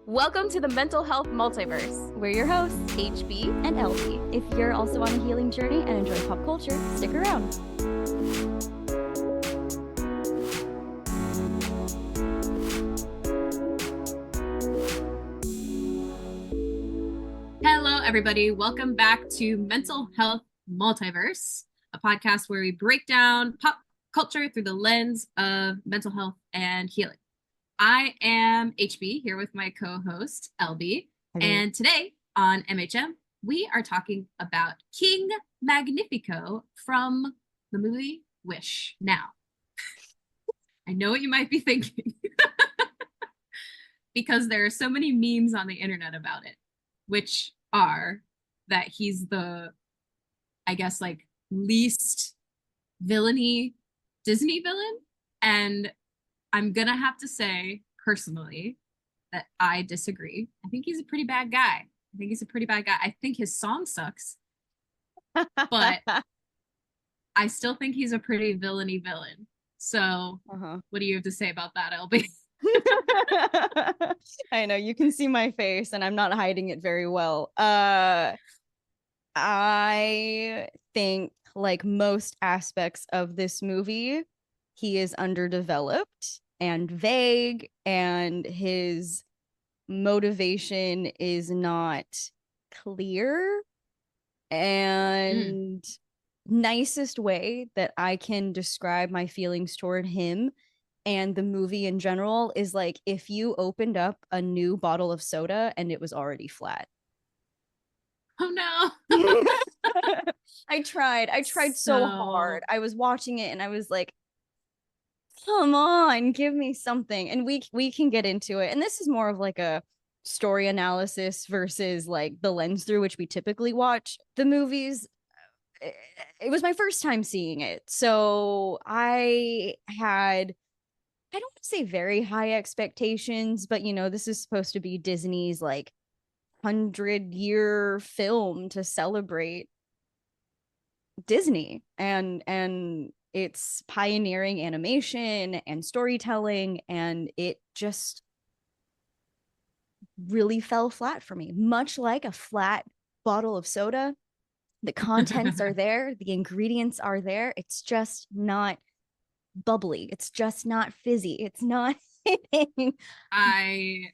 Welcome to the Mental Health Multiverse. We're your hosts, HB and LB. If you're also on a healing journey and enjoy pop culture, stick around. Hello, everybody. Welcome back to Mental Health Multiverse, a podcast where we break down pop culture through the lens of mental health and healing. I am HB here with my co-host LB, and today on MHM we are talking about King Magnifico from the movie Wish. Now, I know what you might be thinking, because there are so many memes on the internet about it, which are that he's the, I guess, like least villainy Disney villain, and I'm gonna have to say personally that I disagree. I think he's a pretty bad guy. I think his song sucks, but I still think he's a pretty villainy villain. So what do you have to say about that, LB? I know, you can see my face and I'm not hiding it very well. I think, like most aspects of this movie, he is underdeveloped and vague, and his motivation is not clear. And nicest way that I can describe my feelings toward him and the movie in general is like if you opened up a new bottle of soda and it was already flat. Oh no. I tried so hard. I was watching it and I was like, come on, give me something. And we can get into it. And this is more of like a story analysis versus like the lens through which we typically watch the movies. It was my first time seeing it. So I don't want to say very high expectations, but you know, this is supposed to be Disney's like 100-year film to celebrate Disney and its pioneering animation and storytelling, and it just really fell flat for me, much like a flat bottle of soda. The contents are there, the ingredients are there, it's just not bubbly, it's just not fizzy, it's not hitting. I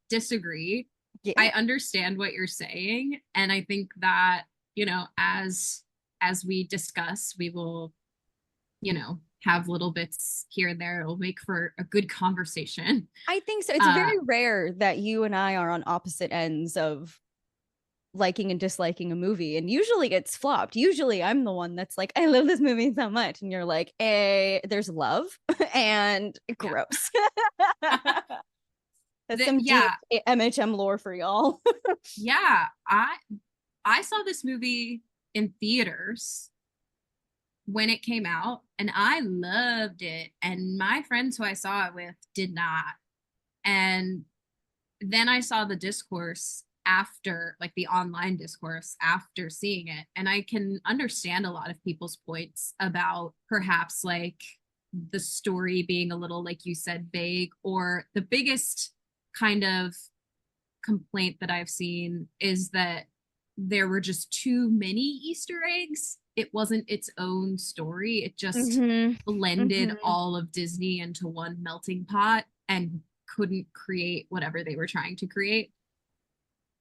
disagree. Yeah. I understand what you're saying, and I think that, you know, as we discuss, we will, you know, have little bits here and there. It'll make for a good conversation. I think so. It's very rare that you and I are on opposite ends of liking and disliking a movie, and usually it's flopped. Usually I'm the one that's like, I love this movie so much, and you're like, there's love and gross. That's some deep MHM lore for y'all. Yeah, I saw this movie in theaters when it came out, and I loved it, and my friends who I saw it with did not. And then I saw the discourse after, like the online discourse after seeing it, and I can understand a lot of people's points about perhaps like the story being a little, like you said, vague, or the biggest kind of complaint that I've seen is that there were just too many Easter eggs. It wasn't its own story. It just blended all of Disney into one melting pot and couldn't create whatever they were trying to create.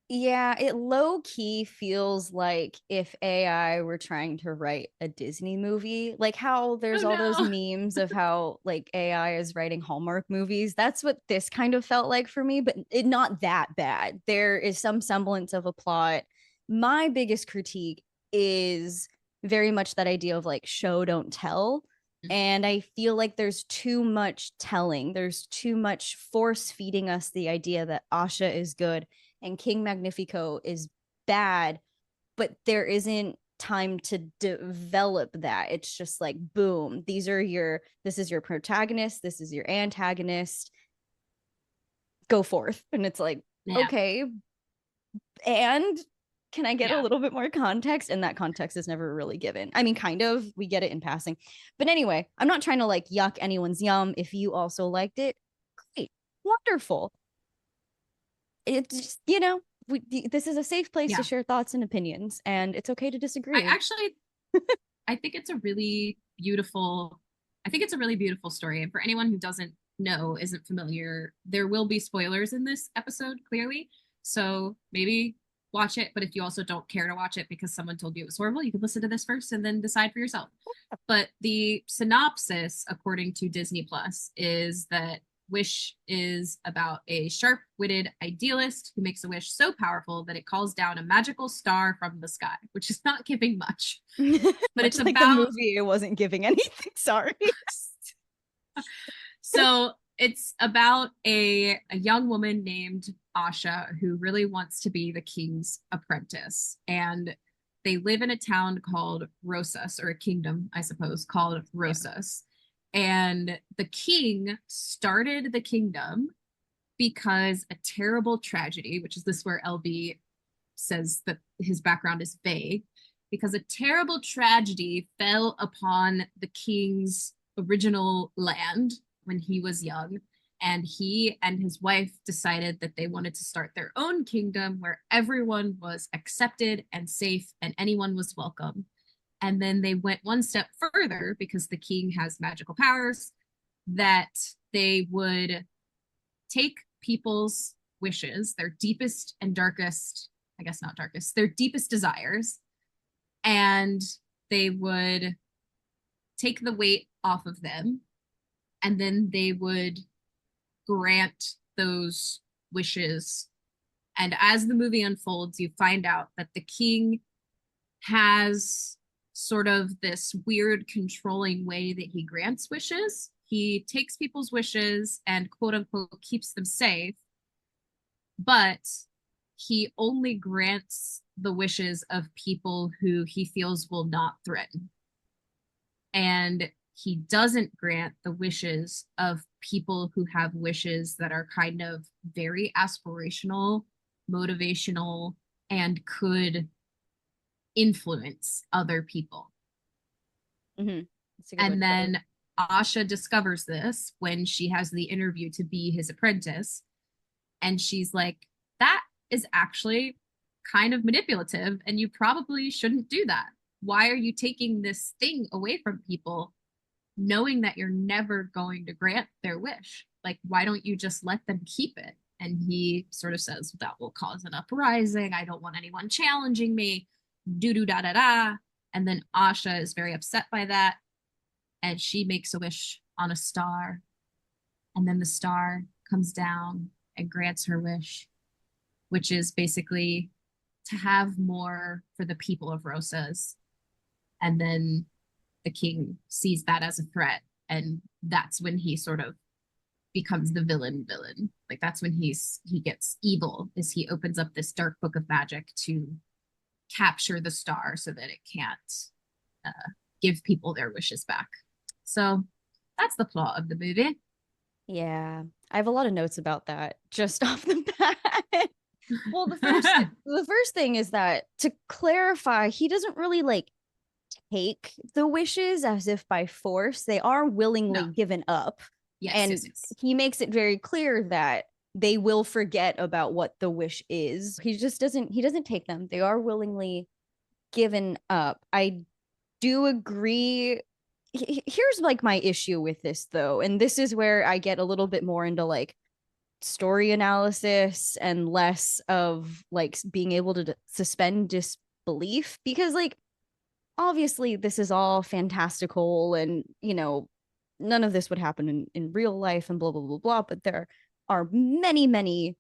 Yeah, it low-key feels like if AI were trying to write a Disney movie, like how there's those memes of how like AI is writing Hallmark movies. That's what this kind of felt like for me, but it not that bad. There is some semblance of a plot. My biggest critique is very much that idea of like show don't tell. And I feel like there's too much telling. There's too much force feeding us the idea that Asha is good and King Magnifico is bad, but there isn't time to develop that. It's just like, boom, this is your protagonist, this is your antagonist, go forth. And it's like, okay, and can I get a little bit more context? And that context is never really given. I mean, kind of, we get it in passing. But anyway, I'm not trying to like yuck anyone's yum. If you also liked it, great. Wonderful. It's just, this is a safe place to share thoughts and opinions, and it's okay to disagree. I think it's a really beautiful story. And for anyone who doesn't know, isn't familiar, there will be spoilers in this episode, clearly. So maybe watch it. But if you also don't care to watch it because someone told you it was horrible, you can listen to this first and then decide for yourself. But the synopsis, according to Disney Plus, is that Wish is about a sharp-witted idealist who makes a wish so powerful that it calls down a magical star from the sky, which is not giving much. But it's like about the movie. It wasn't giving anything. Sorry. So it's about a young woman named Asha who really wants to be the king's apprentice. And they live in a town called Rosas, or a kingdom, I suppose, called Rosas. And the king started the kingdom because a terrible tragedy, which is this where LB says that his background is vague, because a terrible tragedy fell upon the king's original land when he was young. And he and his wife decided that they wanted to start their own kingdom where everyone was accepted and safe and anyone was welcome. And then they went one step further because the king has magical powers, that they would take people's wishes, their deepest and darkest, I guess not darkest, their deepest desires, and they would take the weight off of them, and then they would grant those wishes. And as the movie unfolds, you find out that the king has sort of this weird controlling way that he grants wishes. He takes people's wishes and quote unquote keeps them safe, but he only grants the wishes of people who he feels will not threaten. And he doesn't grant the wishes of people who have wishes that are kind of very aspirational, motivational, and could influence other people. Mm-hmm. And then Asha discovers this when she has the interview to be his apprentice. And she's like, that is actually kind of manipulative, and you probably shouldn't do that. Why are you taking this thing away from people knowing that you're never going to grant their wish? Like, why don't you just let them keep it? And he sort of says, that will cause an uprising. I don't want anyone challenging me. Do-do-da-da-da. And then Asha is very upset by that. And she makes a wish on a star. And then the star comes down and grants her wish, which is basically to have more for the people of Rosas. And then the king sees that as a threat. And that's when he sort of becomes the villain. Like, that's when he gets evil, is he opens up this dark book of magic to capture the star so that it can't give people their wishes back. So that's the plot of the movie. Yeah, I have a lot of notes about that just off the bat. Well, the first thing is that, to clarify, he doesn't really like take the wishes as if by force. They are willingly given up. Yes. He makes it very clear that they will forget about what the wish is. He doesn't take them. They are willingly given up. I do agree. Here's like my issue with this though, and this is where I get a little bit more into like story analysis and less of like being able to suspend disbelief, because like obviously this is all fantastical and none of this would happen in real life and blah blah blah blah, but there are many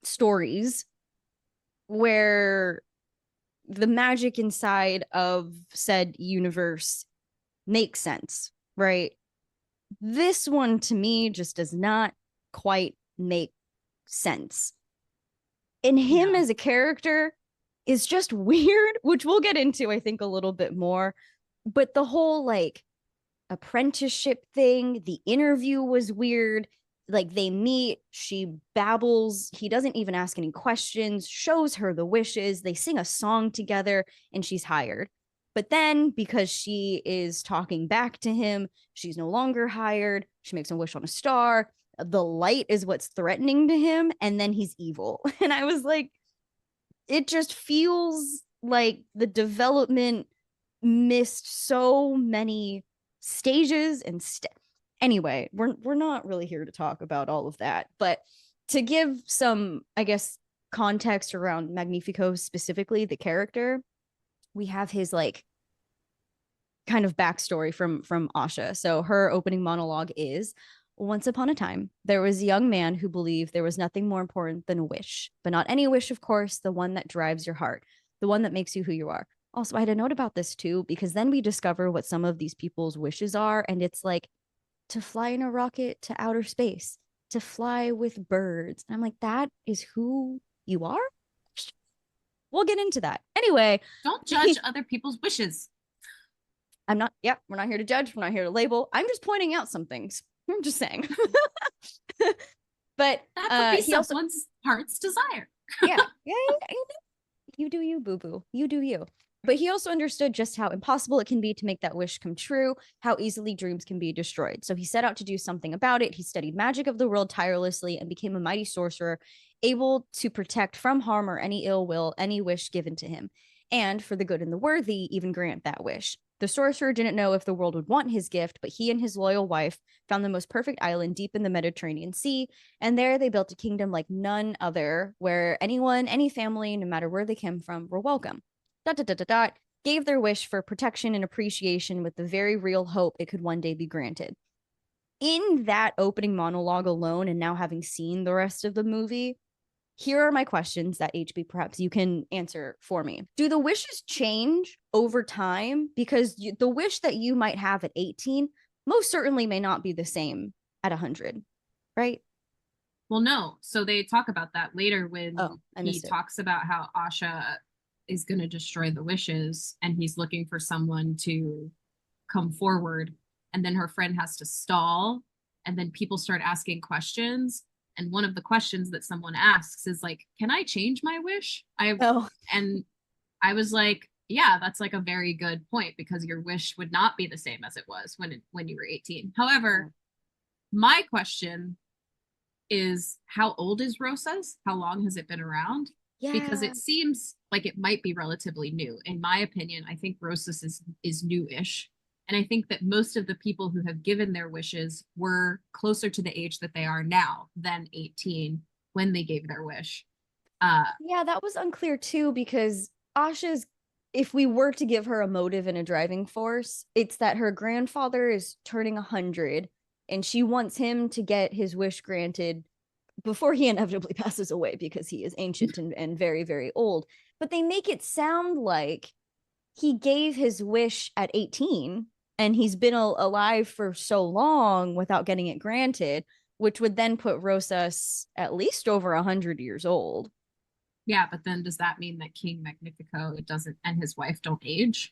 stories where the magic inside of said universe makes sense, right? This one to me just does not quite make sense. And him as a character is just weird, which we'll get into, I think, a little bit more. But the whole like apprenticeship thing, the interview was weird. Like, they meet, she babbles, he doesn't even ask any questions, shows her the wishes, they sing a song together, and she's hired. But then, because she is talking back to him, she's no longer hired. She makes a wish on a star. the light is what's threatening to him, and then he's evil. And I was like, it just feels like the development missed so many stages and anyway, we're not really here to talk about all of that, but to give some, I guess, context around Magnifico specifically, the character, we have his like kind of backstory from Asha. So her opening monologue is, once upon a time, there was a young man who believed there was nothing more important than a wish, but not any wish, of course, the one that drives your heart, the one that makes you who you are. Also, I had a note about this too, because then we discover what some of these people's wishes are, and it's like to fly in a rocket to outer space, to fly with birds. And I'm like, that is who you are? We'll get into that. Anyway. Don't judge other people's wishes. I'm not, yeah, we're not here to judge. We're not here to label. I'm just pointing out some things. I'm just saying. But that could be someone's heart's desire. yeah. You do you, boo-boo. You do you. But he also understood just how impossible it can be to make that wish come true, how easily dreams can be destroyed. So he set out to do something about it. He studied magic of the world tirelessly and became a mighty sorcerer, able to protect from harm or any ill will any wish given to him. And for the good and the worthy, even grant that wish. The sorcerer didn't know if the world would want his gift, but he and his loyal wife found the most perfect island deep in the Mediterranean Sea, and there they built a kingdom like none other, where anyone, any family, no matter where they came from, were welcome. ... Gave their wish for protection and appreciation with the very real hope it could one day be granted. In that opening monologue alone, and now having seen the rest of the movie, here are my questions that HB, perhaps you can answer for me. Do the wishes change over time? Because the wish that you might have at 18 most certainly may not be the same at 100, right? Well, no. So they talk about that later when he talks about how Asha is going to destroy the wishes and he's looking for someone to come forward. And then her friend has to stall. And then people start asking questions. And one of the questions that someone asks is like, can I change my wish? And I was like, yeah, that's like a very good point, because your wish would not be the same as it was when you were 18. However, my question is, how old is Rosas? How long has it been around? Yeah. Because it seems like it might be relatively new. In my opinion, I think Rosas is new-ish. And I think that most of the people who have given their wishes were closer to the age that they are now than 18 when they gave their wish. Yeah, that was unclear too, because Asha's, if we were to give her a motive and a driving force, it's that her grandfather is turning 100 and she wants him to get his wish granted before he inevitably passes away, because he is ancient and very, very old. But they make it sound like he gave his wish at 18 and he's been alive for so long without getting it granted, which would then put Rosas at least over 100 years old. Yeah, but then does that mean that King Magnifico and his wife don't age?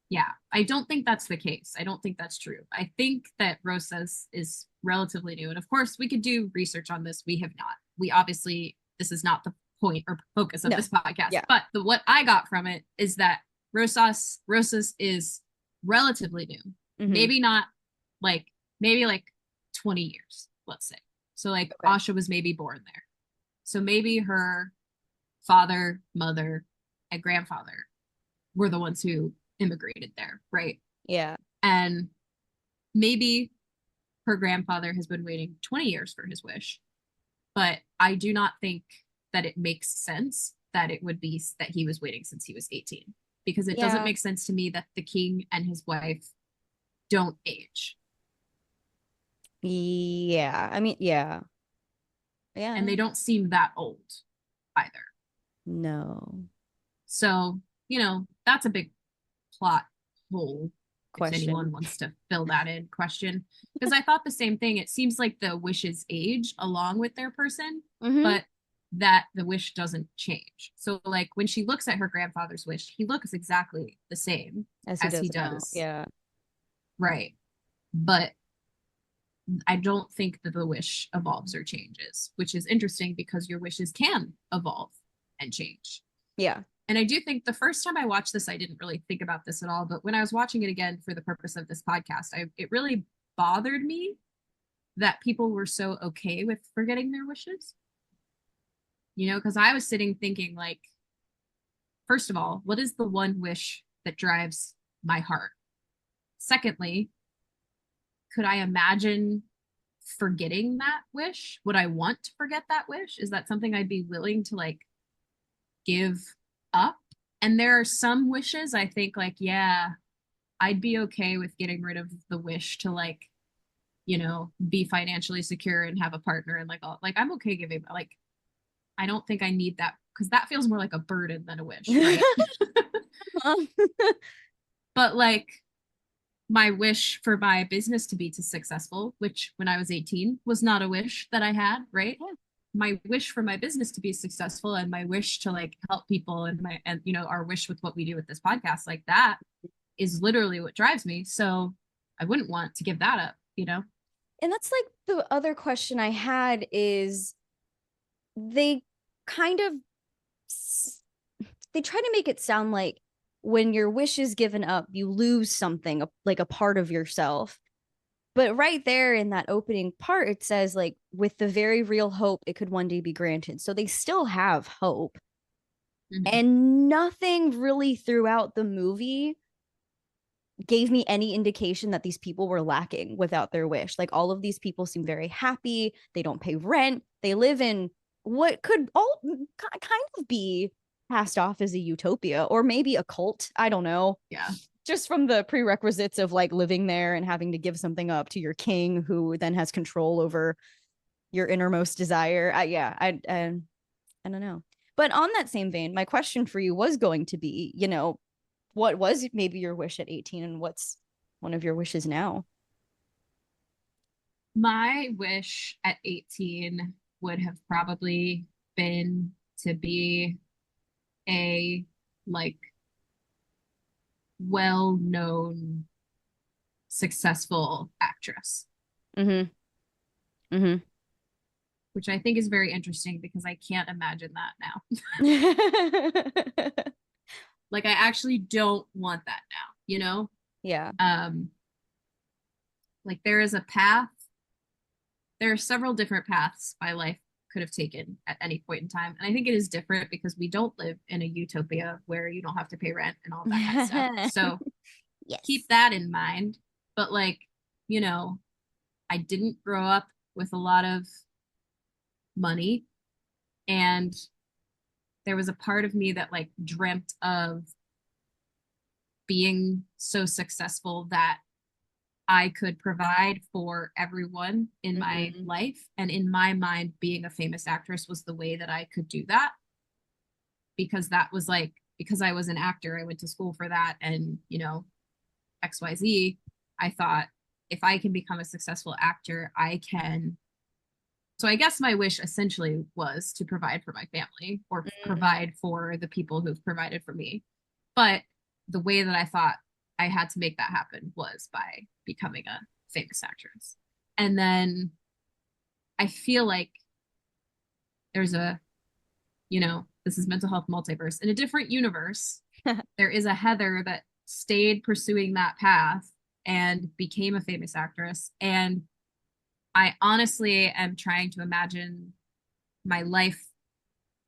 Yeah, I don't think that's the case. I don't think that's true. I think that Rosas is relatively new. And of course, we could do research on this. We have not. We obviously, this is not the point or focus of this podcast. Yeah. But what I got from it is that Rosas is relatively new. Mm-hmm. Maybe not maybe 20 years, let's say. So like Asha was maybe born there. So maybe her father, mother, and grandfather were the ones who immigrated there, right? Yeah. And maybe her grandfather has been waiting 20 years for his wish. But I do not think that it makes sense that it would be that he was waiting since he was 18. Because it doesn't make sense to me that the king and his wife don't age. Yeah. I mean, yeah. Yeah. And they don't seem that old either. No. So, that's a big plot hole. Question. If anyone wants to fill that in, question. Because I thought the same thing. It seems like the wishes age along with their person, but that the wish doesn't change. So like when she looks at her grandfather's wish, he looks exactly the same as he does. Yeah. Right. But I don't think that the wish evolves or changes, which is interesting because your wishes can evolve and change. Yeah. And I do think the first time I watched this, I didn't really think about this at all. But when I was watching it again for the purpose of this podcast, it really bothered me that people were so okay with forgetting their wishes. You know, because I was sitting thinking, like, first of all, what is the one wish that drives my heart? Secondly, could I imagine forgetting that wish? Would I want to forget that wish? Is that something I'd be willing to like give up? And there are some wishes I think like, yeah, I'd be okay with getting rid of the wish to like, you know, be financially secure and have a partner and like all, like I'm okay giving, like I don't think I need that because that feels more like a burden than a wish, right? But like my wish for my business to be successful, which when I was 18 was not a wish that I had, right? Yeah. My wish for my business to be successful and my wish to like help people and my, and you know, our wish with what we do with this podcast, like that is literally what drives me. So I wouldn't want to give that up, you know? And that's like the other question I had is they kind of, they try to make it sound like when your wish is given up, you lose something like a part of yourself. But right there in that opening part, it says like, with the very real hope, it could one day be granted. So they still have hope. Mm-hmm. And nothing really throughout the movie gave me any indication that these people were lacking without their wish. Like all of these people seem very happy. They don't pay rent. They live in what could all kind of be passed off as a utopia or maybe a cult. I don't know. Yeah. Just from the prerequisites of like living there and having to give something up to your king who then has control over your innermost desire. I don't know. But on that same vein, my question for you was going to be, you know, what was maybe your wish at 18 and what's one of your wishes now? My wish at 18 would have probably been to be a like well-known successful actress. Mm-hmm. Mm-hmm. Which I think is very interesting because I can't imagine that now. Like I actually don't want that now, you know? Yeah. Like there is a path. There are several different paths my life could have taken at any point in time. And I think it is different because we don't live in a utopia where you don't have to pay rent and all that kind of stuff. So yes. Keep that in mind. But like, you know, I didn't grow up with a lot of money. And there was a part of me that like dreamt of being so successful that I could provide for everyone in my life. And in my mind, being a famous actress was the way that I could do that. Because that was like, because I was an actor, I went to school for that. And, you know, XYZ, I thought if I can become a successful actor, I can. So I guess my wish essentially was to provide for my family or provide for the people who've provided for me. But the way that I thought I had to make that happen was by becoming a famous actress. And then I feel like there's a, you know, this is Mental Health Multiverse. In a different universe, there is a Heather that stayed pursuing that path and became a famous actress. And I honestly am trying to imagine my life.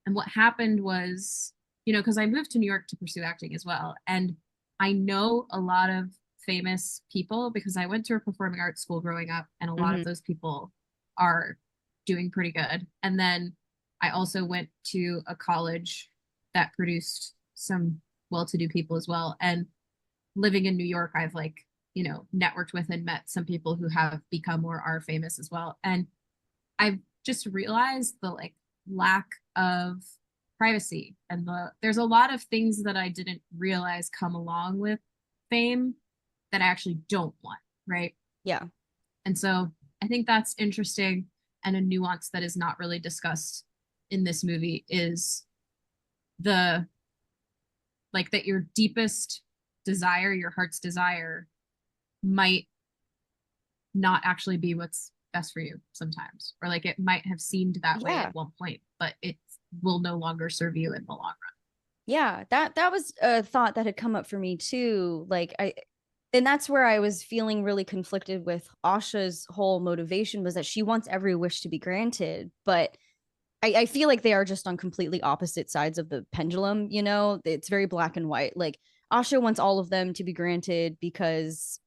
And what happened was, you know, because I moved to New York to pursue acting as well. And I know a lot of famous people because I went to a performing arts school growing up, and a lot of those people are doing pretty good. And then I also went to a college that produced some well-to-do people as well. And living in New York, I've like, you know, networked with and met some people who have become or are famous as well. And I've just realized the like lack of privacy and there's a lot of things that I didn't realize come along with fame that I actually don't want, right? Yeah. And so I think that's interesting, and a nuance that is not really discussed in this movie is the like that your deepest desire, your heart's desire, might not actually be what's best for you sometimes, or like it might have seemed that way at one point, but it will no longer serve you in the long run. Yeah, that was a thought that had come up for me too. Like and that's where I was feeling really conflicted with Asha's whole motivation, was that she wants every wish to be granted, but I feel like they are just on completely opposite sides of the pendulum, you know? It's very black and white. Like, Asha wants all of them to be granted because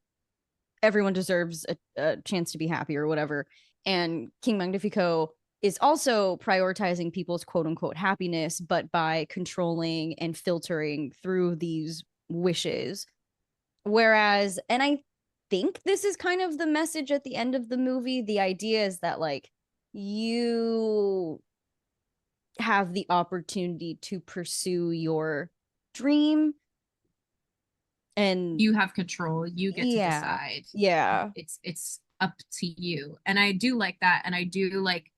everyone deserves a chance to be happy or whatever. And King Magnifico is also prioritizing people's quote unquote happiness, but by controlling and filtering through these wishes. Whereas, and I think this is kind of the message at the end of the movie. The idea is that, like, you have the opportunity to pursue your dream, and You have control. You get to decide. Yeah. It's up to you. And I do like that. And I do like,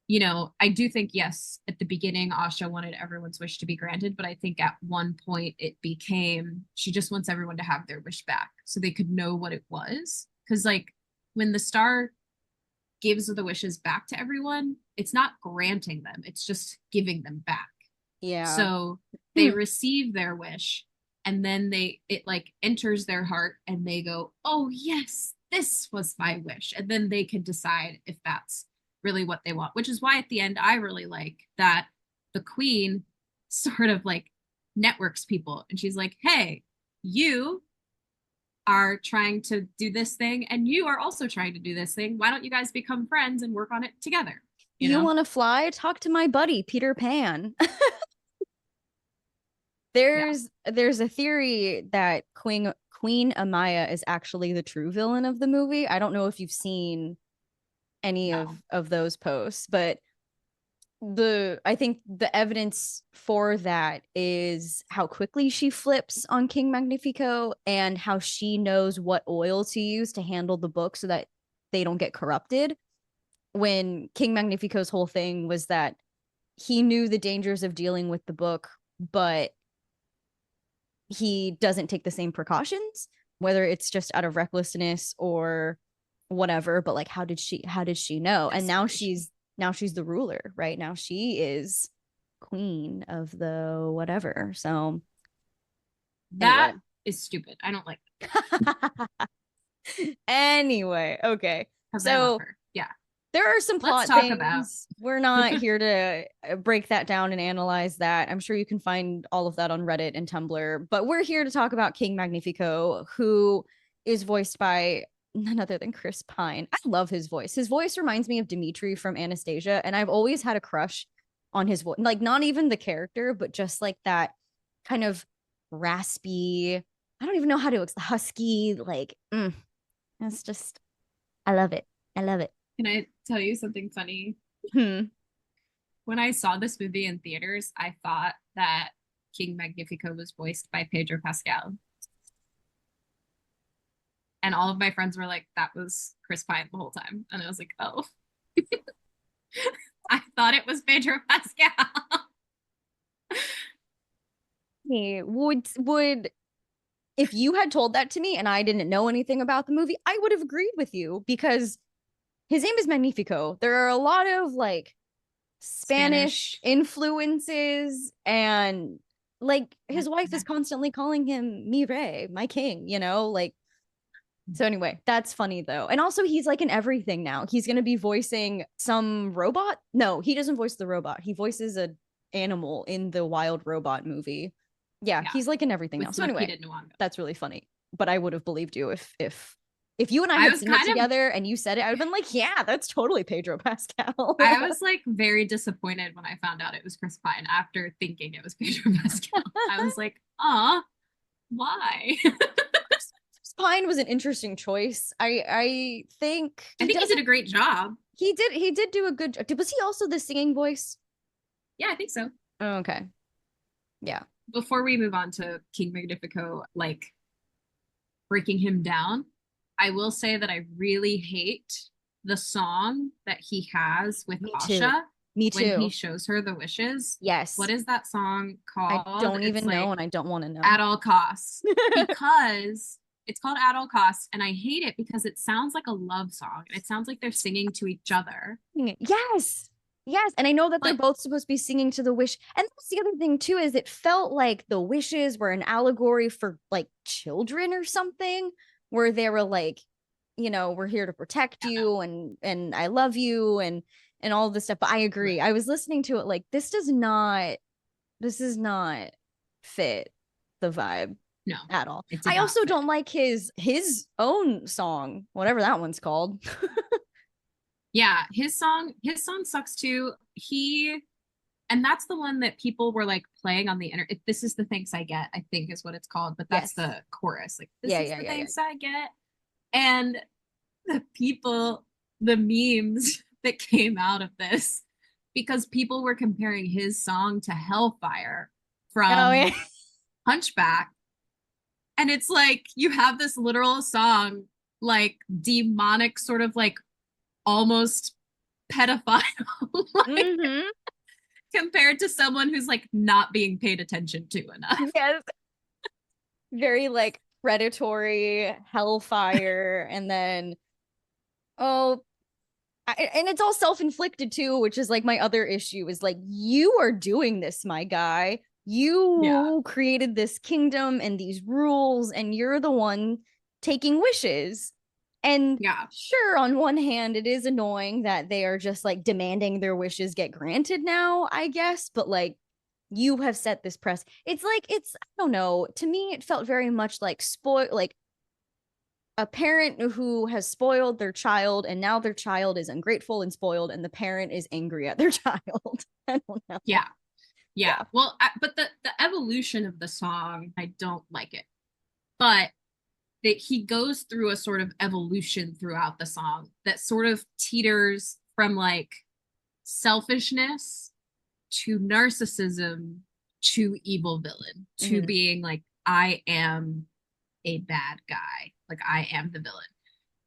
you know, I do think, yes, at the beginning, Asha wanted everyone's wish to be granted, but I think at one point it became, she just wants everyone to have their wish back so they could know what it was. Because, like, when the star gives the wishes back to everyone, it's not granting them, it's just giving them back. Yeah. So they receive their wish, and then it like enters their heart, and they go, oh yes, this was my wish. And then they can decide if that's really what they want, which is why at the end I really like that the queen sort of like networks people, and she's like, hey, you are trying to do this thing and you are also trying to do this thing, why don't you guys become friends and work on it together? You want to fly? Talk to my buddy Peter Pan. There's a theory that Queen Amaya is actually the true villain of the movie. I don't know if you've seen any of those posts, but I think the evidence for that is how quickly she flips on King Magnifico, and how she knows what oil to use to handle the book so that they don't get corrupted. When King Magnifico's whole thing was that he knew the dangers of dealing with the book, but he doesn't take the same precautions, whether it's just out of recklessness or whatever. But, like, how did she know? And now she's the ruler, right? Now she is queen of the whatever. So that is stupid. I don't like that. Anyway, okay. So yeah, there are some plot things. We're not here to break that down and analyze that. I'm sure you can find all of that on Reddit and Tumblr, but we're here to talk about King Magnifico, who is voiced by none other than Chris Pine. I love his voice. His voice reminds me of Dimitri from Anastasia, and I've always had a crush on his voice. Like, not even the character, but just like that kind of raspy, I don't even know how to, husky, like, it's just, I love it. Can I tell you something funny? When I saw this movie in theaters, I thought that King Magnifico was voiced by Pedro Pascal. And all of my friends were like, that was Chris Pine the whole time. And I was like, oh. I thought it was Pedro Pascal. Would if you had told that to me and I didn't know anything about the movie, I would have agreed with you, because his name is Magnifico. There are a lot of, like, Spanish influences, and, like, his wife is constantly calling him mi rey, my king, you know, like. So anyway, that's funny though. And also, he's like in everything now. He's going to be voicing some robot. No, he doesn't voice the robot. He voices an animal in the Wild Robot movie. Yeah, he's like in everything now. So anyway, that's really funny. But I would have believed you if you and I had seen it together and you said it, I would have been like, yeah, that's totally Pedro Pascal. I was like very disappointed when I found out it was Chris Pine after thinking it was Pedro Pascal. I was like, why? Pine was an interesting choice. I think he did a great job. He did do a good job. Was he also the singing voice? Yeah, I think so. Oh, okay. Yeah. Before we move on to King Magnifico, like, breaking him down, I will say that I really hate the song that he has with Asha. Me too. When he shows her the wishes. Yes. What is that song called? I don't even know, and I don't want to know. At All Costs. Because it's called At All Costs, and I hate it because it sounds like a love song. It sounds like they're singing to each other. Yes. Yes, and I know that they're But both supposed to be singing to the wish. And that's the other thing too, is it felt like the wishes were an allegory for like children or something, where they were like, we're here to protect you and I love you and all this stuff. But I agree. right. I was listening to it like this does not fit the vibe No, at all. it did I not also fit. don't like his own song, whatever that one's called. Yeah, his song sucks too. And that's the one that people were like playing on the internet. This is the thanks I get, I think is what it's called, but that's Yes. the chorus. Like, this Yeah, is yeah, the yeah, thanks I get. And the memes that came out of this, because people were comparing his song to Hellfire Oh from yeah. Hunchback. And it's like you have this literal song, like demonic, sort of like almost pedophile, like, Mm-hmm. compared to someone who's like not being paid attention to enough. Yes. Very like predatory hellfire, and then and it's all self-inflicted too, which is like my other issue is like, you are doing this, my guy. Yeah. You created this kingdom and these rules, and you're the one taking wishes. And Yeah. sure, on one hand, it is annoying that they are just like demanding their wishes get granted now, I guess, but like, you have set this press. It's like, I don't know. To me, it felt very much like like a parent who has spoiled their child, and now their child is ungrateful and spoiled, and the parent is angry at their child. I don't know. Yeah. Yeah. Yeah. Well, but the evolution of the song, I don't like it. But that he goes through a sort of evolution throughout the song that sort of teeters from like selfishness to narcissism to evil villain to being like, I am a bad guy, like I am the villain,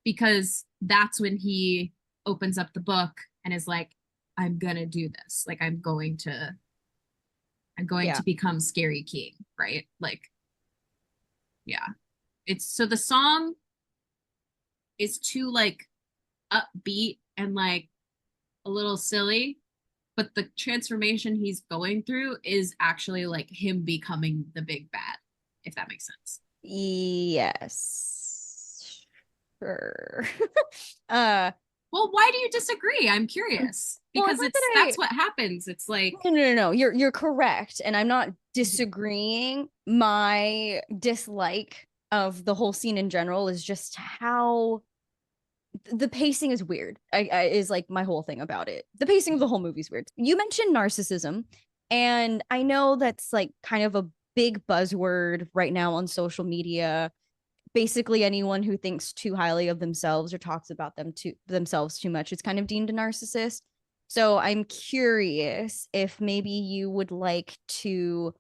because that's when he opens up the book and is like, I'm gonna do this, like I'm going to Yeah. become Scary King, right? Like, yeah. It's so the song is too like upbeat and like a little silly, but the transformation he's going through is actually like him becoming the big bad, if that makes sense. Yes. Sure. Well, why do you disagree? I'm curious. Well, Because it's not that that's what happens. It's like, no. You're correct, and I'm not disagreeing. My dislike of the whole scene in general is just how the pacing is weird. Is like my whole thing about it. The pacing of the whole movie is weird. You mentioned narcissism, and I know that's like kind of a big buzzword right now on social media. Basically, anyone who thinks too highly of themselves or talks about themselves too much is kind of deemed a narcissist. So I'm curious if maybe you would like to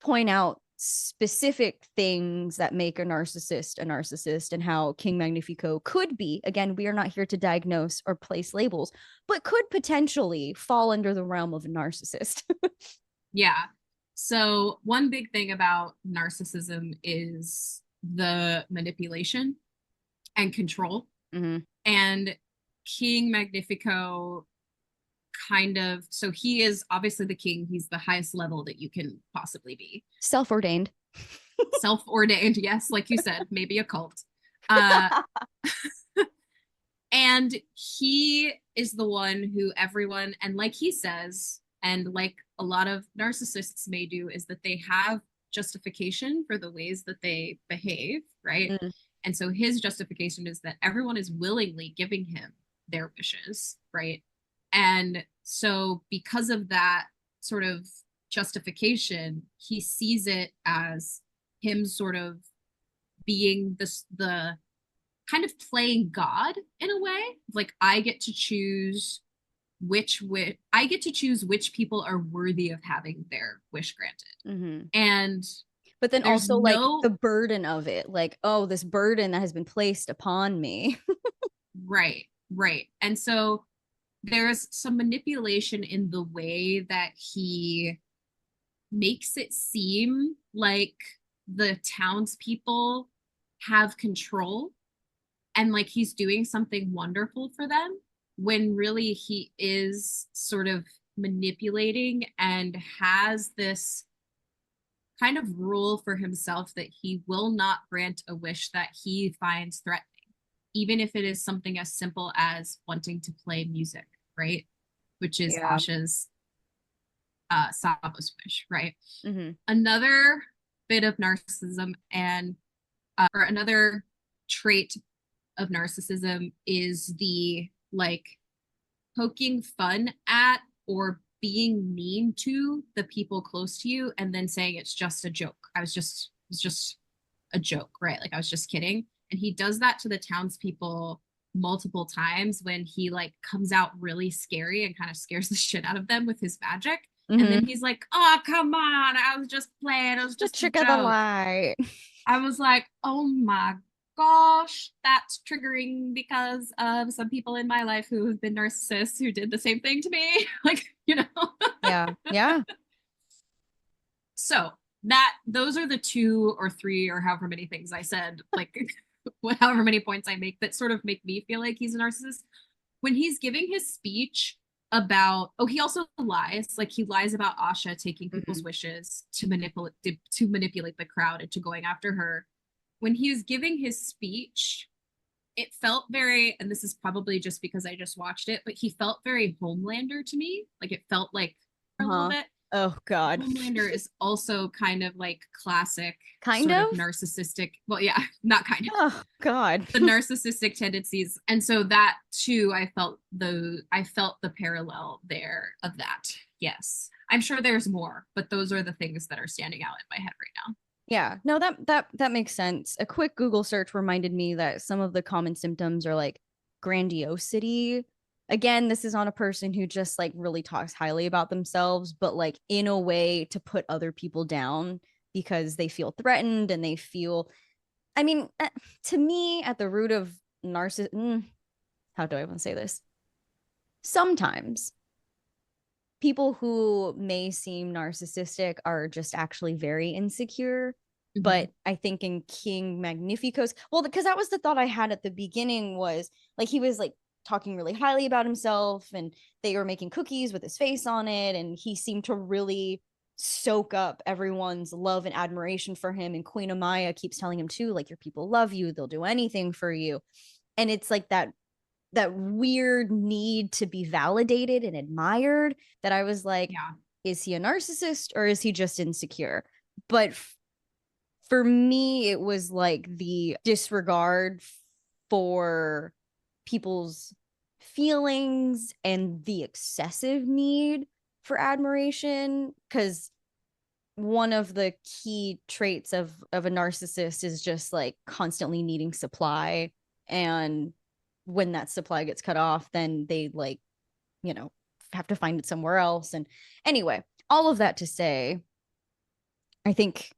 point out specific things that make a narcissist and how King Magnifico could be. Again, we are not here to diagnose or place labels, but could potentially fall under the realm of a narcissist. yeah. So, one big thing about narcissism is the manipulation and control. Mm-hmm. And King Magnifico kind of, so he is obviously the king. He's the highest level that you can possibly be. Self-ordained. Self-ordained, yes, like you said, maybe a cult. Uh, and he is the one who everyone, and like he says, and like a lot of narcissists may do, is that they have justification for the ways that they behave, right? Mm. And so his justification is that everyone is willingly giving him their wishes, right? And so because of that sort of justification, he sees it as him sort of being the kind of playing God in a way. Like, I get to choose which people are worthy of having their wish granted. Mm-hmm. And but then there's also like no the burden of it, like, oh, this burden that has been placed upon me. right. And so there's some manipulation in the way that he makes it seem like the townspeople have control and like he's doing something wonderful for them. when really he is sort of manipulating and has this kind of rule for himself that he will not grant a wish that he finds threatening, even if it is something as simple as wanting to play music, right? Which is Yeah. Asha's Sabo's wish, right? Mm-hmm. Another bit of narcissism and or another trait of narcissism is the like poking fun at or being mean to the people close to you and then saying it's just a joke. It's just a joke, right? Like I was just kidding. And he does that to the townspeople multiple times when he like comes out really scary and kind of scares the shit out of them with his magic. Mm-hmm. And then he's like, oh, come on. I was just playing. It was just the trick a of joke. the light. I was like, oh my gosh, that's triggering because of some people in my life who have been narcissists who did the same thing to me. Like, you know. Yeah. Yeah. So those are the 2 or 3 or however many things I said, like however many points I make that sort of make me feel like he's a narcissist. When he's giving his speech about, he also lies, like he lies about Asha taking people's wishes to manipulate the crowd into going after her. When he was giving his speech, it felt very, and this is probably just because I just watched it, but he felt very Homelander to me. Like it felt like a little bit. Oh God. Homelander is also kind of like classic Kind sort of narcissistic. Well, yeah, not kind of. Oh God. The narcissistic tendencies. And so that too, I felt the parallel there of that. Yes. I'm sure there's more, but those are the things that are standing out in my head right now. Yeah, no, that makes sense. A quick Google search reminded me that some of the common symptoms are like grandiosity. Again, this is on a person who just like really talks highly about themselves, but like in a way to put other people down because they feel threatened and they feel, I mean, to me, at the root of narcissism, how do I want to say this? Sometimes people who may seem narcissistic are just actually very insecure. Mm-hmm. But I think in King Magnifico's, well, because that was the thought I had at the beginning, was like he was like talking really highly about himself and they were making cookies with his face on it. And he seemed to really soak up everyone's love and admiration for him. And Queen Amaya keeps telling him too, like, your people love you, they'll do anything for you. And it's like that weird need to be validated and admired that I was like, is he a narcissist or is he just insecure? But for me, it was like the disregard for people's feelings and the excessive need for admiration, because one of the key traits of a narcissist is just like constantly needing supply, and when that supply gets cut off, then they like, you know, have to find it somewhere else. And anyway, all of that to say, I think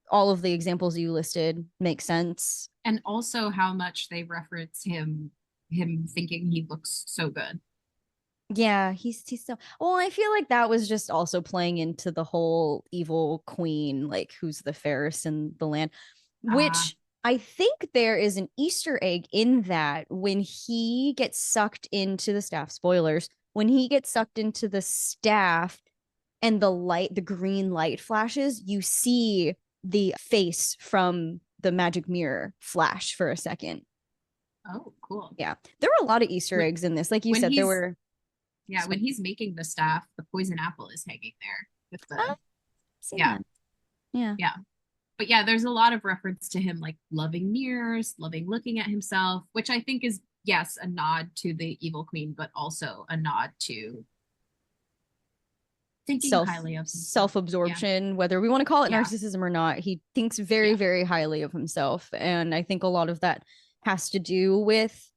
all of the examples you listed make sense. And also how much they reference him thinking he looks so good. Yeah, he's so, well, I feel like that was just also playing into the whole evil queen, like who's the fairest in the land, which I think there is an Easter egg in that when he gets sucked into the staff, spoilers, when he gets sucked into the staff and the green light flashes, you see the face from the magic mirror flash for a second. Oh, cool. Yeah. There were a lot of Easter eggs in this. Like you said, there were. Yeah, when he's making the staff, the poison apple is hanging there with the. Yeah. But yeah, there's a lot of reference to him like loving mirrors, loving looking at himself, which I think is, yes, a nod to the evil queen, but also a nod to thinking highly of himself. Self-absorption, whether we want to call it narcissism or not. He thinks very, very highly of himself. And I think a lot of that has to do with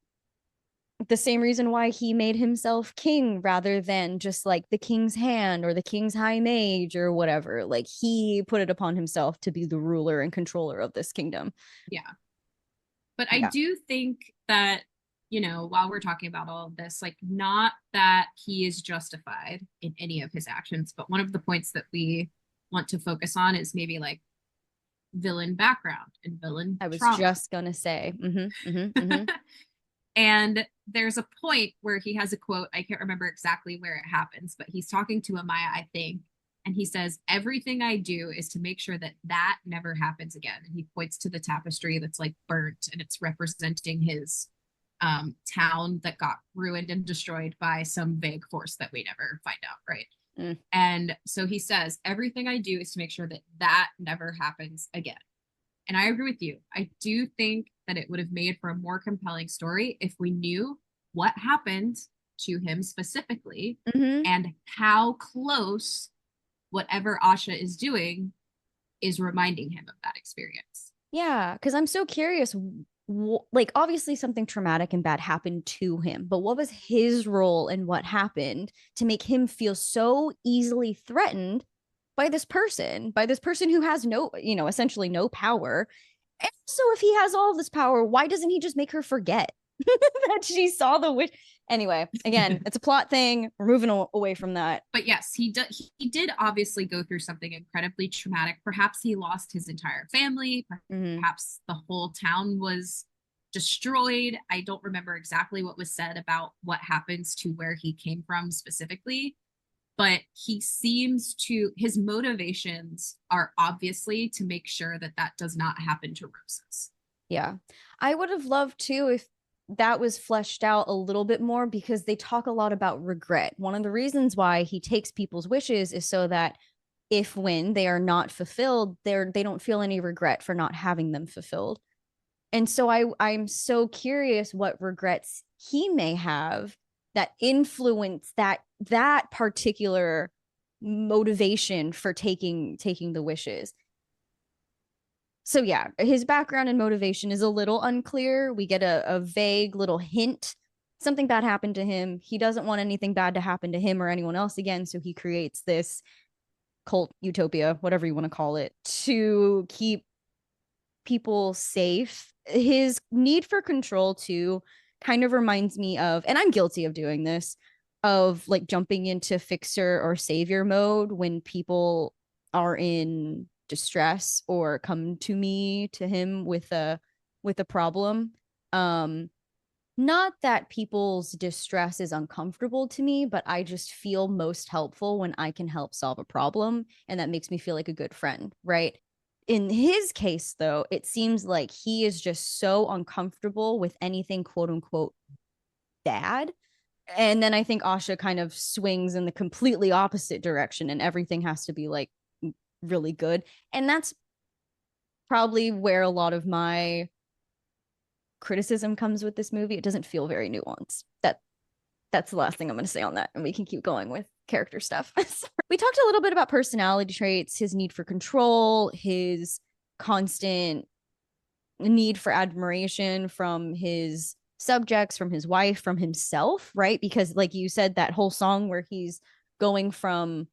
the same reason why he made himself king rather than just like the king's hand or the king's high mage or whatever. Like he put it upon himself to be the ruler and controller of this kingdom. Yeah. But I do think that, you know, while we're talking about all of this, like, not that he is justified in any of his actions, but one of the points that we want to focus on is maybe like villain background and villain I was trauma. just gonna say. And there's a point where he has a quote. I can't remember exactly where it happens, but he's talking to Amaya, I think. And he says, everything I do is to make sure that that never happens again. And he points to the tapestry that's like burnt and it's representing his town that got ruined and destroyed by some vague force that we never find out, right? And so he says, everything I do is to make sure that that never happens again. And I agree with you. I do think that it would have made for a more compelling story if we knew what happened to him specifically and how close whatever Asha is doing is reminding him of that experience. Yeah, because I'm so curious. Like, obviously something traumatic and bad happened to him, but what was his role in what happened to make him feel so easily threatened by this person who has no, essentially no power? And so if he has all this power, why doesn't he just make her forget that she saw the witch? Anyway, again, it's a plot thing. We're moving away from that. But yes, he did obviously go through something incredibly traumatic. Perhaps he lost his entire family. Perhaps the whole town was destroyed. I don't remember exactly what was said about what happens to where he came from specifically. But he seems to, his motivations are obviously to make sure that that does not happen to Roses. Yeah. I would have loved to if that was fleshed out a little bit more, because they talk a lot about regret. One of the reasons why he takes people's wishes is so that when they are not fulfilled, they don't feel any regret for not having them fulfilled. And so I'm so curious what regrets he may have that influence that particular motivation for taking the wishes. So yeah, his background and motivation is a little unclear. We get a vague little hint. Something bad happened to him. He doesn't want anything bad to happen to him or anyone else again. So he creates this cult utopia, whatever you want to call it, to keep people safe. His need for control too kind of reminds me of, and I'm guilty of doing this, of like jumping into fixer or savior mode when people are in distress or come to him with a problem. Not that people's distress is uncomfortable to me, but I just feel most helpful when I can help solve a problem, and that makes me feel like a good friend, right? In his case, though, it seems like he is just so uncomfortable with anything quote unquote bad. And then I think Asha kind of swings in the completely opposite direction, and everything has to be like really good. And that's probably where a lot of my criticism comes with this movie. It doesn't feel very nuanced. That's the last thing I'm going to say on that, and we can keep going with character stuff. We talked a little bit about personality traits, his need for control, his constant need for admiration from his subjects, from his wife, from himself, right? Because like you said, that whole song where he's going from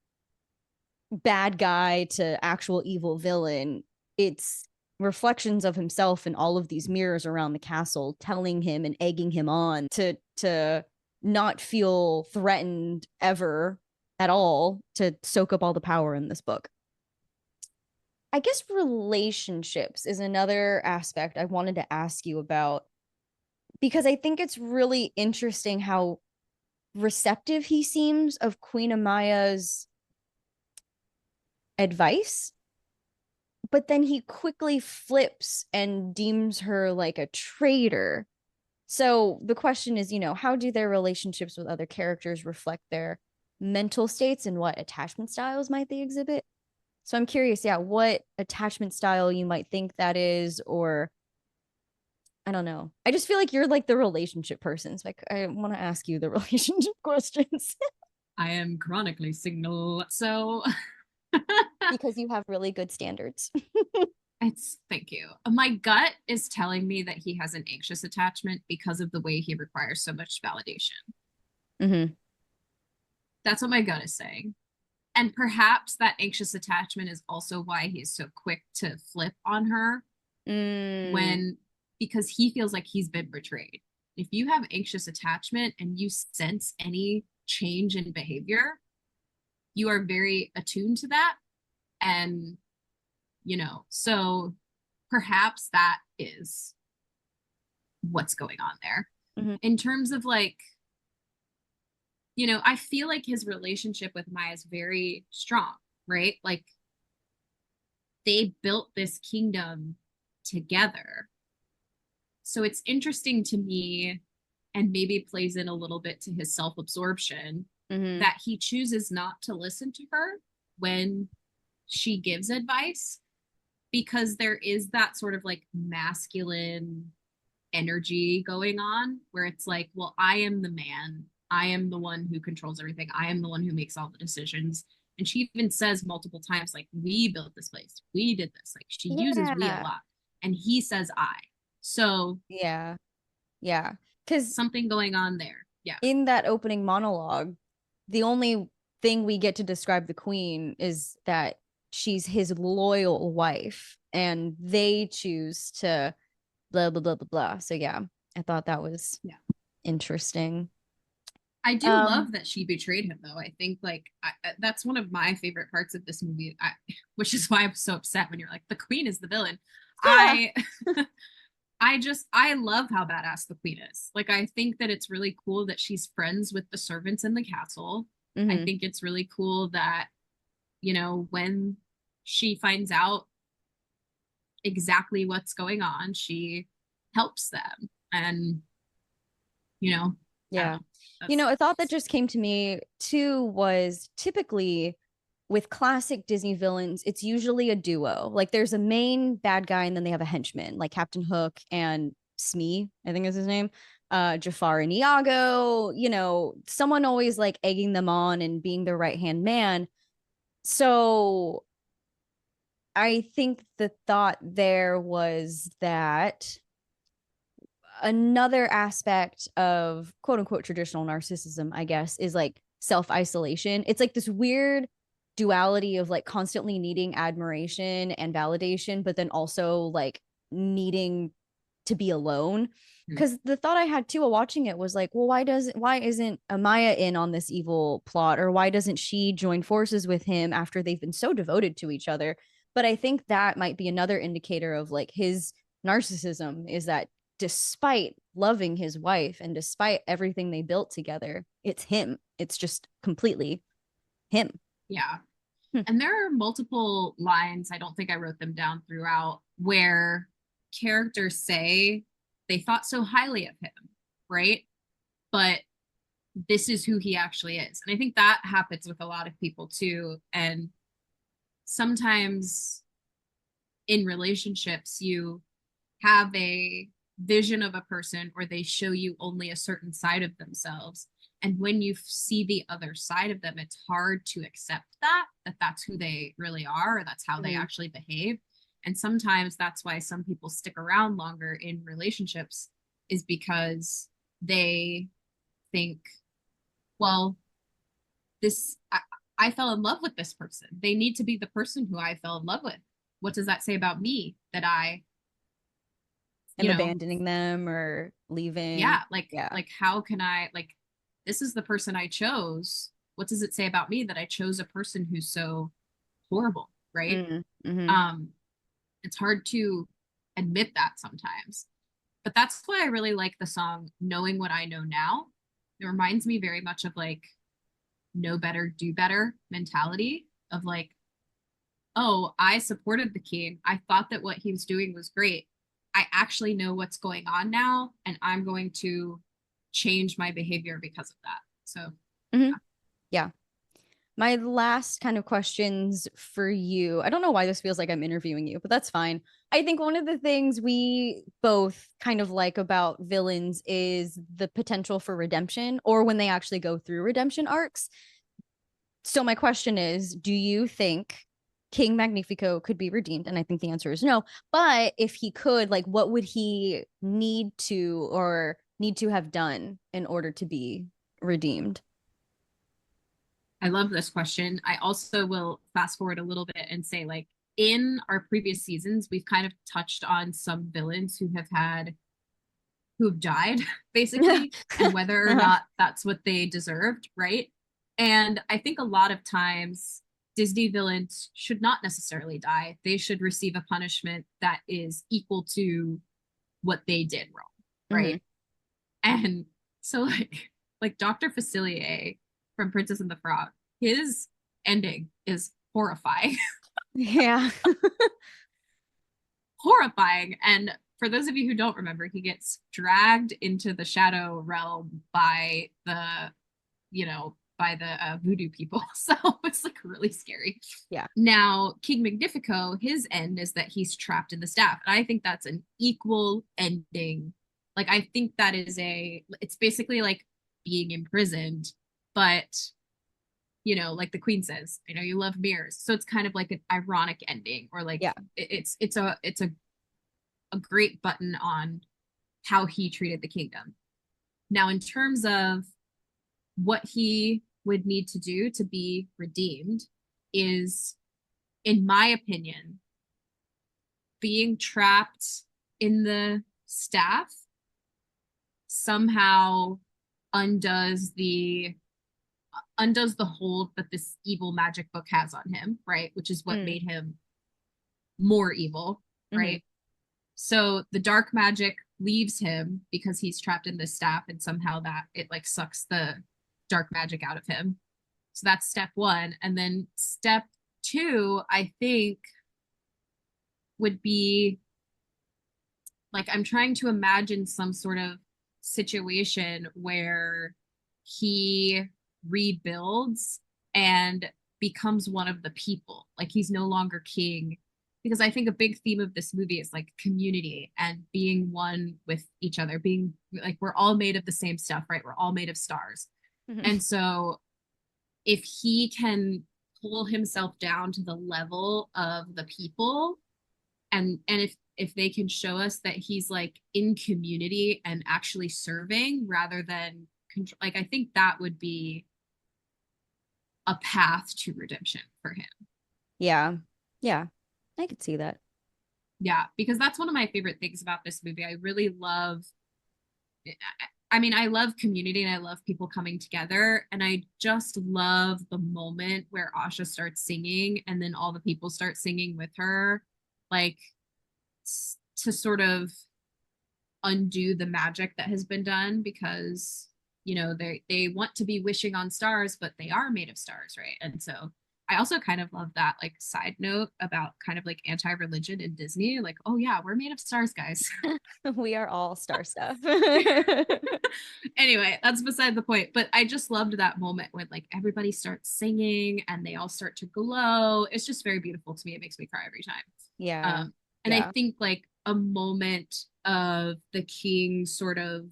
bad guy to actual evil villain, it's reflections of himself in all of these mirrors around the castle telling him and egging him on to not feel threatened ever at all, to soak up all the power in this book. I guess relationships is another aspect I wanted to ask you about, because I think it's really interesting how receptive he seems of Queen Amaya's advice, but then he quickly flips and deems her like a traitor. So the question is, how do their relationships with other characters reflect their mental states, and what attachment styles might they exhibit? So I'm curious, what attachment style you might think that is, or I don't know. I just feel like you're like the relationship person. So I want to ask you the relationship questions. I am chronically single, so because you have really good standards. Thank you. My gut is telling me that he has an anxious attachment because of the way he requires so much validation. That's what my gut is saying. And perhaps that anxious attachment is also why he's so quick to flip on her because he feels like he's been betrayed. If you have anxious attachment and you sense any change in behavior, you are very attuned to that. And so perhaps that is what's going on there. in terms of like, you know, I feel like his relationship with Maya is very strong, right? Like they built this kingdom together. So it's interesting to me, and maybe plays in a little bit to his self-absorption, that he chooses not to listen to her when she gives advice, because there is that sort of like masculine energy going on where it's like, well, I am the man. I am the one who controls everything. I am the one who makes all the decisions. And she even says multiple times, like, we built this place. We did this. Like she uses we a lot. And he says I. So yeah. Because something going on there. Yeah. in that opening monologue, the only thing we get to describe the queen is that she's his loyal wife and they choose to blah blah blah blah blah. So yeah, I thought that was interesting. I do love that she betrayed him, though. I think like that's one of my favorite parts of this movie, which is why I'm so upset when you're like, the queen is the villain. I love how badass the queen is. Like, I think that it's really cool that she's friends with the servants in the castle. I think it's really cool that, you know, when she finds out exactly what's going on, she helps them. And, you know, you know, a thought that just came to me too was typically with classic Disney villains, it's usually a duo. Like there's a main bad guy and then they have a henchman, like Captain Hook and Smee, I think is his name. Jafar and Iago, you know, someone always like egging them on and being their right-hand man. So I think the thought there was that another aspect of quote unquote traditional narcissism, I guess, is like self-isolation. It's like this weird duality of like constantly needing admiration and validation, but then also like needing to be alone. Because the thought I had too while watching it was like, well, why isn't Amaya in on this evil plot, or why doesn't she join forces with him after they've been so devoted to each other? But I think that might be another indicator of like his narcissism, is that despite loving his wife and despite everything they built together, it's him. It's just completely him. Yeah. And there are multiple lines, I don't think I wrote them down throughout, where characters say they thought so highly of him, right? But this is who he actually is. And I think that happens with a lot of people too. And sometimes in relationships, you have a vision of a person, or they show you only a certain side of themselves. And when you see the other side of them, it's hard to accept that that's who they really are, or that's how they actually behave. And sometimes that's why some people stick around longer in relationships, is because they think, well, I fell in love with this person. They need to be the person who I fell in love with. What does that say about me that I am abandoning them or leaving? Like how can I, like, this is the person I chose. What does it say about me that I chose a person who's so horrible, right? It's hard to admit that sometimes. But that's why I really like the song Knowing What I Know Now. It reminds me very much of like know better, do better mentality of like, oh, I supported the king. I thought that what he was doing was great. I actually know what's going on now, and I'm going to change my behavior because of that. So yeah. My last kind of questions for you. I don't know why this feels like I'm interviewing you, but that's fine. I think one of the things we both kind of like about villains is the potential for redemption, or when they actually go through redemption arcs. So my question is, do you think King Magnifico could be redeemed? And I think the answer is no. But if he could, like, what would he need to have done in order to be redeemed? I love this question. I also will fast forward a little bit and say, like, in our previous seasons, we've kind of touched on some villains who have died, basically, and whether or not that's what they deserved, right? And I think a lot of times Disney villains should not necessarily die. They should receive a punishment that is equal to what they did wrong, right? And so like Dr. Facilier from Princess and the Frog, his ending is horrifying. Yeah. Horrifying. And for those of you who don't remember, he gets dragged into the shadow realm by the, by the voodoo people. So it's like really scary. Yeah. Now, King Magnifico, his end is that he's trapped in the staff. And I think that's an equal ending. Like, I think that is it's basically like being imprisoned, but like the queen says, I know you love mirrors. So it's kind of like an ironic ending, or like, it's a great button on how he treated the kingdom. Now, in terms of what he would need to do to be redeemed is, in my opinion, being trapped in the staff somehow undoes the hold that this evil magic book has on him, right? Which is what made him more evil, right? So the dark magic leaves him because he's trapped in this staff, and somehow that it like sucks the dark magic out of him. So that's step one. And then step two, I think, would be like, I'm trying to imagine some sort of situation where he rebuilds and becomes one of the people. Like, he's no longer king, because I think a big theme of this movie is like community and being one with each other, being like, we're all made of the same stuff, right? We're all made of stars. And so if he can pull himself down to the level of the people, and if they can show us that he's like in community and actually serving rather than control, like, I think that would be a path to redemption for him. Yeah. I could see that. Yeah, because that's one of my favorite things about this movie. I really love, I mean, I love community and I love people coming together. And I just love the moment where Asha starts singing and then all the people start singing with her, like, to sort of undo the magic that has been done, because they want to be wishing on stars, but they are made of stars, right? And so I also kind of love that, like, side note about kind of like anti-religion in Disney, like, oh yeah, we're made of stars, guys. We are all star stuff. Anyway, that's beside the point, but I just loved that moment when like everybody starts singing and they all start to glow. It's just very beautiful to me. It makes me cry every time. Yeah. And I think like a moment of the king sort of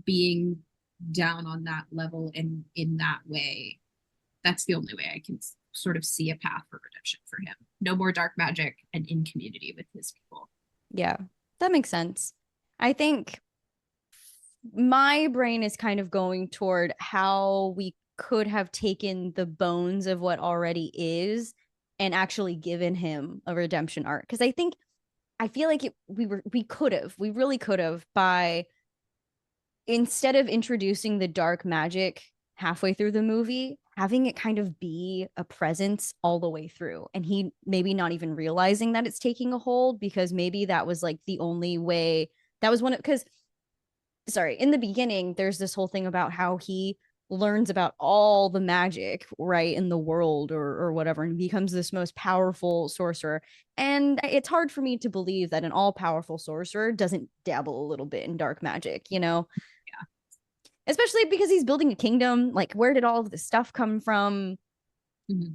being down on that level and in that way, that's the only way I can sort of see a path for redemption for him. No more dark magic and in community with his people. Yeah, that makes sense. I think my brain is kind of going toward how we could have taken the bones of what already is and actually given him a redemption arc. Because I feel like we really could have, by, instead of introducing the dark magic halfway through the movie, having it kind of be a presence all the way through, and he maybe not even realizing that it's taking a hold, because maybe that was like the only way. That was one of, because in the beginning there's this whole thing about how he learns about all the magic, right, in the world or whatever, and becomes this most powerful sorcerer. And it's hard for me to believe that an all-powerful sorcerer doesn't dabble a little bit in dark magic, Yeah. Especially because he's building a kingdom. Like, where did all of this stuff come from?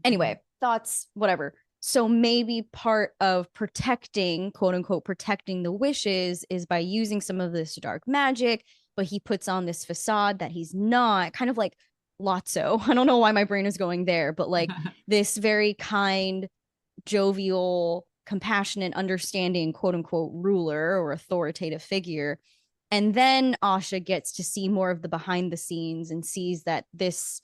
Anyway, thoughts, whatever. So maybe part of protecting, quote unquote, protecting the wishes is by using some of this dark magic, but he puts on this facade that he's not, kind of like Lotso. I don't know why my brain is going there, but like this very kind, jovial, compassionate, understanding, quote unquote, ruler or authoritative figure. And then Asha gets to see more of the behind the scenes and sees that there's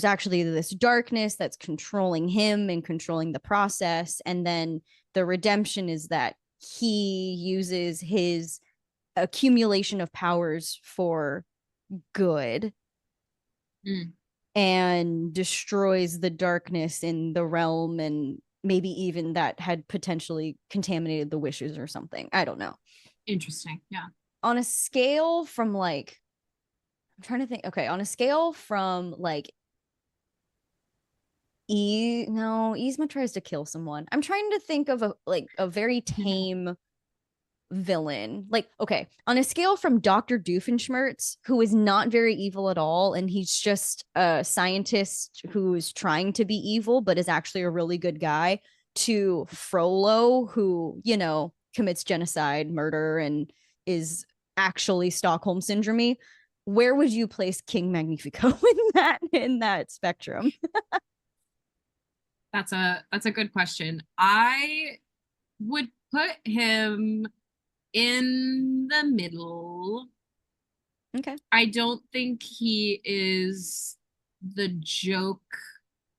actually this darkness that's controlling him and controlling the process. And then the redemption is that he uses his accumulation of powers for good and destroys the darkness in the realm, and maybe even that had potentially contaminated the wishes or something. I don't know. Interesting. Yeah. on a scale from like, I'm trying to think. Okay, on a scale from like Yzma tries to kill someone. I'm trying to think of a very tame villain. Like, okay, on a scale from Dr. Doofenshmirtz, who is not very evil at all, and he's just a scientist who's trying to be evil, but is actually a really good guy, to Frollo, who, you know, commits genocide, murder, and is actually Stockholm syndrome. Where would you place King Magnifico in that spectrum? That's a good question. I would put him in the middle. Okay. I don't think he is the joke.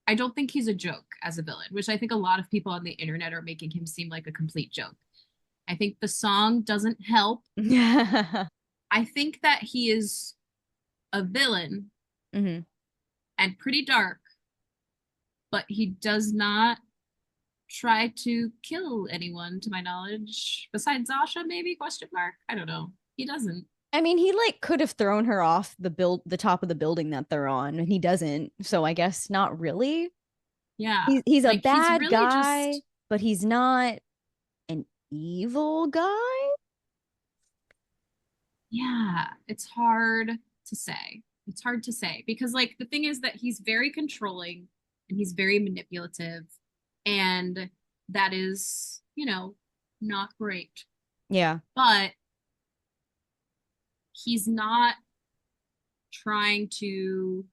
I don't think he's a joke as a villain, which I think a lot of people on the internet are making him seem like a complete joke. I think the song doesn't help. I think that he is a villain Mm-hmm. and pretty dark, but he does not try to kill anyone, to my knowledge, besides Zasha, maybe, question mark. I don't know. He doesn't. I mean, he like could have thrown her off the top of the building that they're on, and he doesn't. So I guess not really. Yeah. He's a Like, bad really guy, just... but he's not an evil guy. Yeah, it's hard to say. It's hard to say because, like, the thing is that he's very controlling and he's very manipulative, and that is, you know, not great. Yeah. But he's not trying to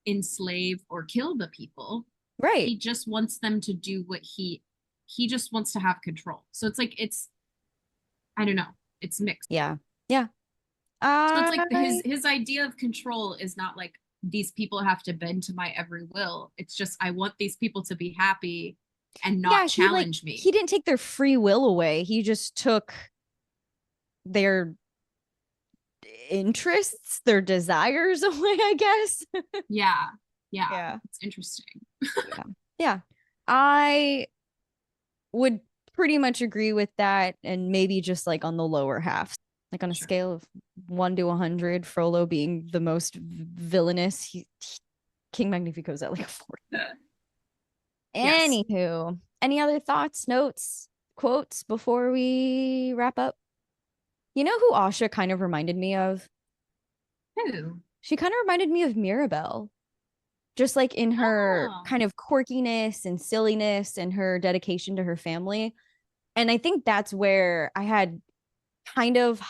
enslave or kill the people. Right. He just wants them to do what he just wants to have control. So it's like, it's, I don't know, it's mixed. Yeah. Yeah. So it's like his idea of control is not like these people have to bend to my every will. It's just I want these people to be happy and not challenge me. He didn't take their free will away. He just took their interests, their desires away, I guess. Yeah. Yeah. It's interesting. Yeah. I would pretty much agree with that, and maybe just like on the lower half. Like on a scale of 1 to 100, Frollo being the most villainous, King Magnifico's at like a 40. Yes. Anywho, any other thoughts, notes, quotes before we wrap up? You know who Asha kind of reminded me of? Who? She kind of reminded me of Mirabelle. Just like in her kind of quirkiness and silliness and her dedication to her family. And I think that's where I had kind of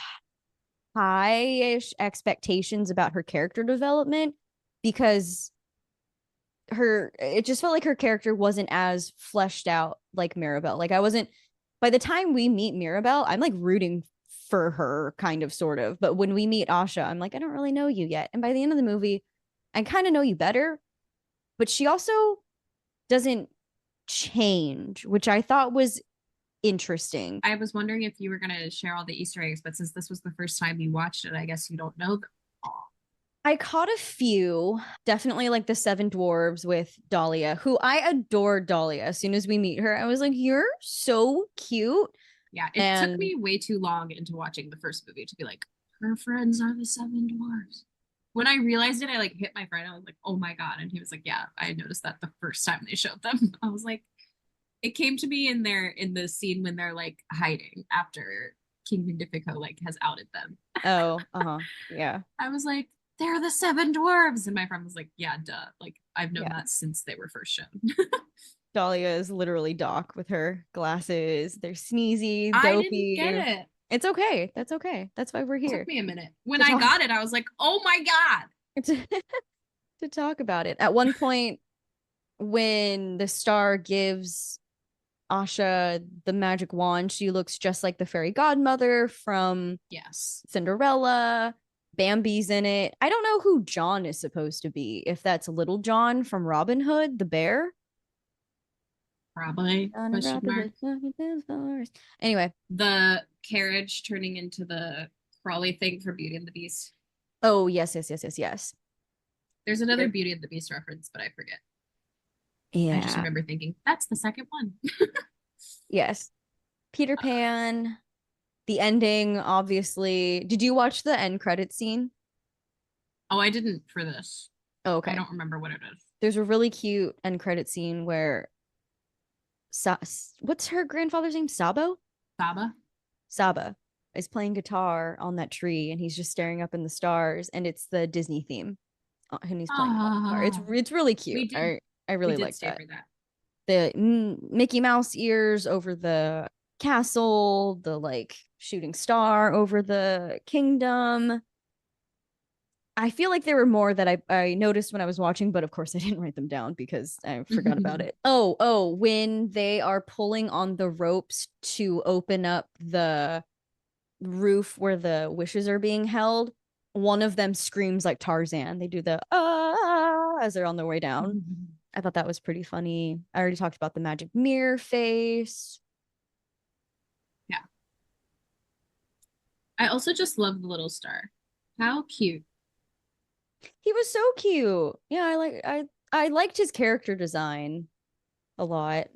high-ish expectations about her character development, because it just felt like her character wasn't as fleshed out like Mirabelle. Like, I wasn't, by the time we meet Mirabelle, I'm like rooting for her, kind of, sort of. But when we meet Asha, I'm like, I don't really know you yet. And by the end of the movie, I kind of know you better. But she also doesn't change, which I thought was interesting. I was wondering if you were going to share all the Easter eggs, but since this was the first time you watched it, I guess you don't know them all. I caught a few, definitely like the Seven Dwarves with Dahlia, who I adore. Dahlia. As soon as we meet her, I was like, you're so cute. Yeah, it took me way too long into watching the first movie to be like, her friends are the Seven Dwarves. When I realized it, I like hit my friend. I was like, oh my God. And he was like, yeah, I noticed that the first time they showed them. I was like, it came to me in the scene when they're like hiding after King Magnifico like has outed them. Oh, yeah. I was like, they're the Seven Dwarves. And my friend was like, yeah, duh. Like, I've known that since they were first shown. Dahlia is literally Doc with her glasses. They're sneezy, dopey. I didn't get it. It's okay. That's okay. That's why we're here. It took me a minute. When I got it, I was like, oh my God. To talk about it. At one point, when the star gives Asha the magic wand, she looks just like the fairy godmother from Cinderella. Bambi's in it. I don't know who John is supposed to be. If that's Little John from Robin Hood, the bear. Probably. Anyway, the carriage turning into the crawly thing for Beauty and the Beast. Oh, yes. There's another Beauty and the Beast reference, but I forget. Yeah. I just remember thinking, that's the second one. Yes. Peter Pan. The ending, obviously. Did you watch the end credit scene? Oh, I didn't for this. Oh, okay. I don't remember what it is. There's a really cute end credit scene where what's her grandfather's name? Saba? Saba is playing guitar on that tree, and he's just staring up in the stars, and it's the Disney theme, and he's playing guitar. It's really cute. I really like that. The Mickey Mouse ears over the castle, the like shooting star over the kingdom. I feel like there were more that I noticed when I was watching, but of course I didn't write them down because I forgot about it. Oh, when they are pulling on the ropes to open up the roof where the wishes are being held, one of them screams like Tarzan. They do the as they're on their way down. I thought that was pretty funny. I already talked about the magic mirror face. Yeah. I also just love the little star. How cute. He was so cute. Yeah, I liked his character design a lot.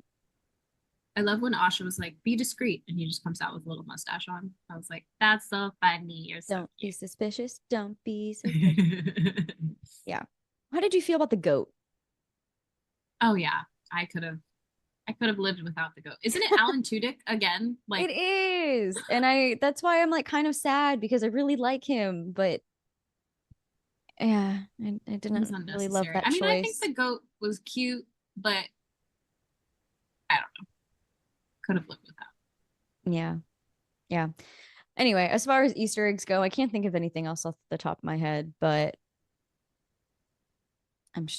I love when Asha was like, be discreet, and he just comes out with a little mustache on. I was like, that's so funny. You're so Don't be cute. suspicious. Don't be suspicious. Yeah. How did you feel about the goat? Oh yeah. I could have lived without the goat. Isn't it Alan Tudyk again? Like it is. And that's why I'm like kind of sad because I really like him, but yeah, I didn't really love that choice. I think the goat was cute, but I don't know. Could have lived without. Yeah. Anyway, as far as Easter eggs go, I can't think of anything else off the top of my head, but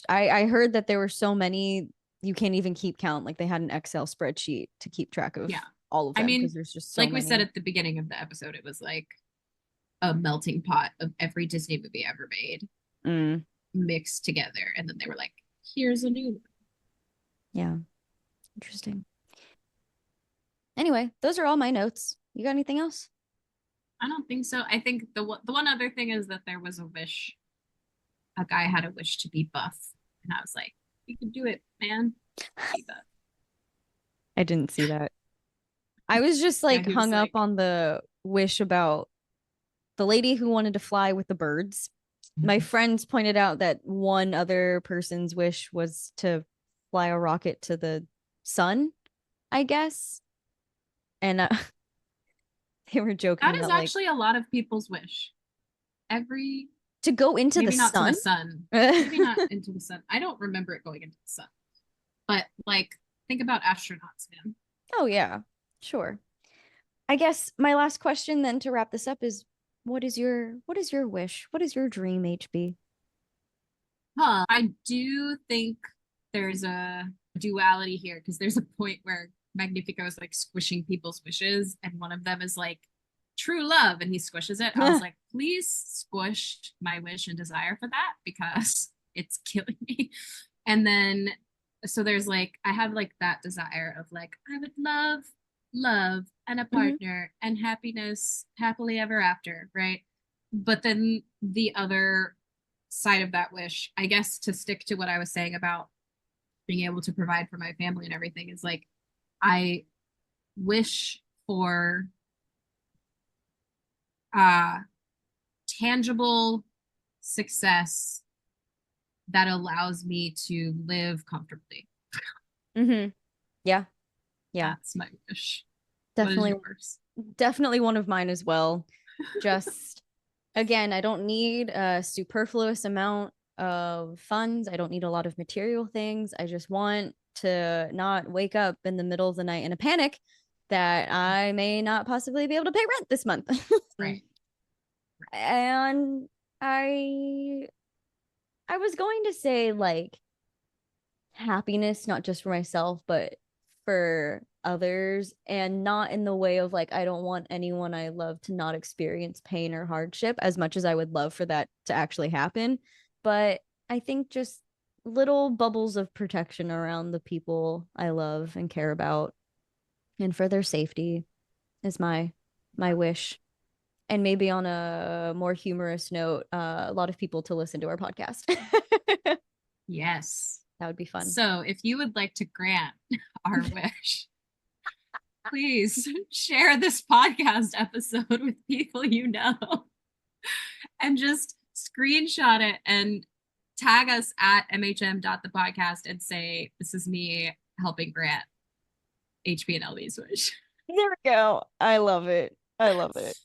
I heard that there were so many you can't even keep count. Like they had an Excel spreadsheet to keep track of all of them because there's just so like many. We said at the beginning of the episode, it was like a melting pot of every Disney movie ever made mixed together, and then they were like, here's a new one. Yeah. Interesting. Anyway, those are all my notes. You got anything else? I don't think so. I think the one other thing is that there was a wish. A guy had a wish to be buff, and I was like, you can do it, man. Be buff. I didn't see that. I was just like hung up on the wish about the lady who wanted to fly with the birds. My friends pointed out that one other person's wish was to fly a rocket to the sun, I guess. And they were joking. That is actually a lot of people's wish. To go into the sun? Maybe not to the sun. Maybe not into the sun. I don't remember it going into the sun. But like, think about astronauts, man. Oh yeah, sure. I guess my last question then to wrap this up is what is your wish? What is your dream, HB? I do think there's a duality here because there's a point where Magnifico is like squishing people's wishes, and one of them is like true love, and he squishes it. I was like, please squish my wish and desire for that because it's killing me. And then so there's like I have like that desire of like I would love and a partner and happiness happily ever after, right? But then the other side of that wish, I guess, to stick to what I was saying about being able to provide for my family and everything, is like I wish for tangible success that allows me to live comfortably. Yeah. That's my wish. Definitely one of mine as well. Just again, I don't need a superfluous amount of funds. I don't need a lot of material things. I just want to not wake up in the middle of the night in a panic that I may not possibly be able to pay rent this month. Right. And I was going to say like happiness, not just for myself, but for others, and not in the way of like I don't want anyone I love to not experience pain or hardship as much as I would love for that to actually happen. But I think just little bubbles of protection around the people I love and care about and for their safety is my wish. And maybe on a more humorous note, a lot of people to listen to our podcast. Yes. That would be fun. So if you would like to grant our wish, please share this podcast episode with people you know and just screenshot it and tag us at mhm.thepodcast and say, this is me helping Grant HB and LB's wish. There we go. I love it. I love it.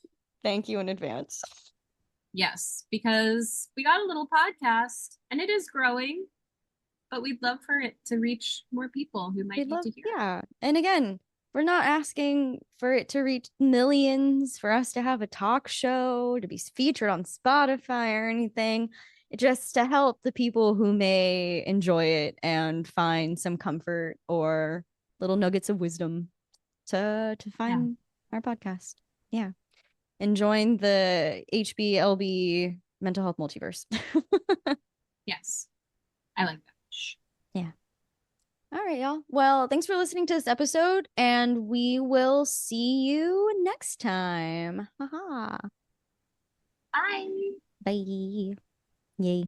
Thank you in advance. Yes, because we got a little podcast and it is growing, but we'd love for it to reach more people who might need to hear. Yeah. And again, we're not asking for it to reach millions, for us to have a talk show, to be featured on Spotify or anything. Just to help the people who may enjoy it and find some comfort or little nuggets of wisdom to find our podcast. Yeah. And join the HBLB Mental Health Multiverse. Yes. I like that. Yeah. All right, y'all. Well, thanks for listening to this episode, and we will see you next time. Haha. Bye. Bye. Yay.